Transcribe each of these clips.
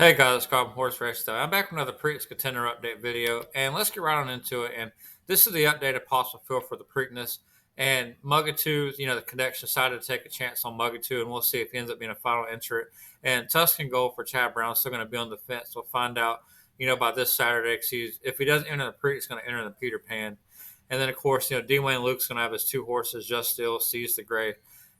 Hey guys, it's Scott from Horse Race Stuff. I'm back with another Preakness Contender update video, and let's get right on into it. And this is the updated possible field for the Preakness. And Muggatu, the connection decided to take a chance on Muggatu, and we'll see if he ends up being a final entrant. And Tuscan Gold for Chad Brown still going to be on the fence. We'll find out, by this Saturday. 'Cause if he doesn't enter the Preakness, he's going to enter the Peter Pan. And then, of course, Dwayne Luke's going to have his two horses, Just Still, Seize the Gray.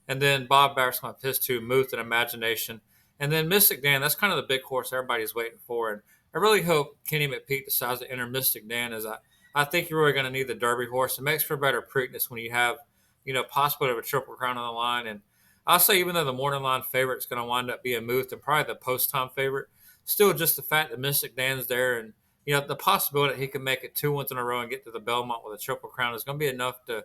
And then Bob Barrett's going to have his two, Muth and Imagination. And then Mystik Dan, that's kind of the big horse everybody's waiting for. And I really hope Kenny McPeek decides to enter Mystik Dan, as I think you're really going to need the Derby horse. It makes for better Preakness when you have, possibility of a triple crown on the line. And I'll say, even though the morning line favorite is going to wind up being Muth and probably the post time favorite, still just the fact that Mystik Dan's there and, the possibility that he can make it 2 wins in a row and get to the Belmont with a triple crown is going to be enough to,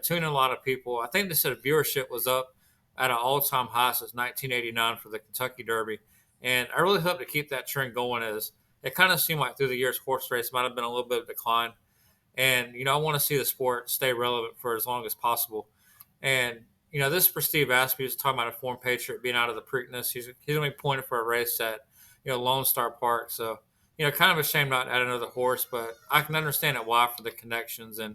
tune in a lot of people. I think they said viewership was up at an all-time high since 1989 for the Kentucky Derby. And I really hope to keep that trend going, as it kind of seemed like through the years horse race might have been a little bit of decline. And, I want to see the sport stay relevant for as long as possible. And, this for Steve Aspie, who's talking about a former Patriot being out of the Preakness. He's going to be pointed for a race at, Lone Star Park. So, kind of a shame not to add another horse, but I can understand it why for the connections. And,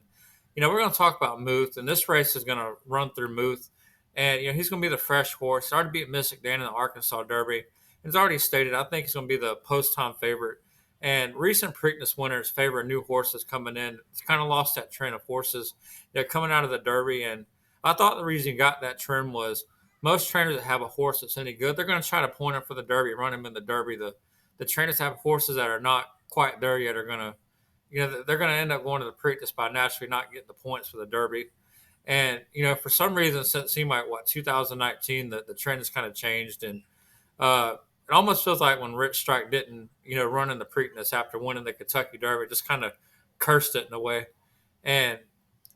we're going to talk about Muth, and this race is going to run through Muth. And, he's going to be the fresh horse. He already beat Mystik Dan in the Arkansas Derby. It's already stated, I think he's going to be the post-time favorite. And recent Preakness winners favor new horses coming in. It's kind of lost that trend of horses coming out of the Derby. And I thought the reason you got that trend was most trainers that have a horse that's any good, they're going to try to point him for the Derby, run him in the Derby. The trainers that have horses that are not quite there yet are going to, they're going to end up going to the Preakness by naturally not getting the points for the Derby. And, for some reason, since it seemed like, 2019, the trend has kind of changed. And it almost feels like when Rich Strike didn't, run in the Preakness after winning the Kentucky Derby, it just kind of cursed it in a way. And,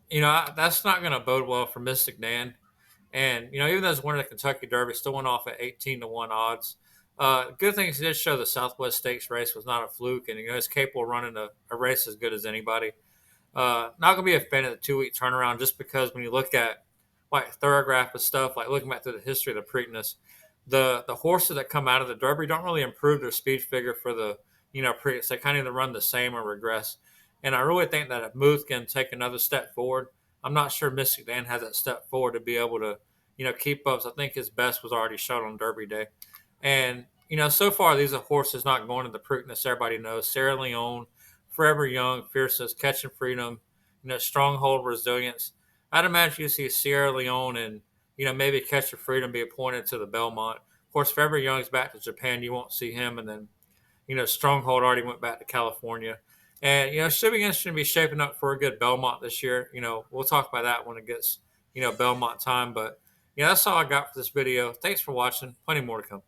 that's not going to bode well for Mystik Dan. And, even though he's winning the Kentucky Derby, still went off at 18-1 odds. Good thing is he did show the Southwest Stakes race was not a fluke. And, he's capable of running a race as good as anybody. Not gonna be a fan of the 2 week turnaround, just because when you look at like thoroughgraph and stuff, like looking back through the history of the Preakness, the horses that come out of the Derby don't really improve their speed figure for the Preakness. They kind of either run the same or regress. And I really think that if Muth can take another step forward, I'm not sure Mystik Dan has that step forward to be able to keep up. So I think his best was already shown on Derby Day. And so far these are horses not going to the Preakness. Everybody knows Sarah Leone, Forever Young, Fierceness, Catching Freedom, Stronghold, Resilience. I'd imagine you see Sierra Leone and maybe Catching Freedom be appointed to the Belmont. Of course, Forever Young's back to Japan. You won't see him, and then Stronghold already went back to California. And it should be interesting to be shaping up for a good Belmont this year. We'll talk about that when it gets Belmont time. But that's all I got for this video. Thanks for watching. Plenty more to come.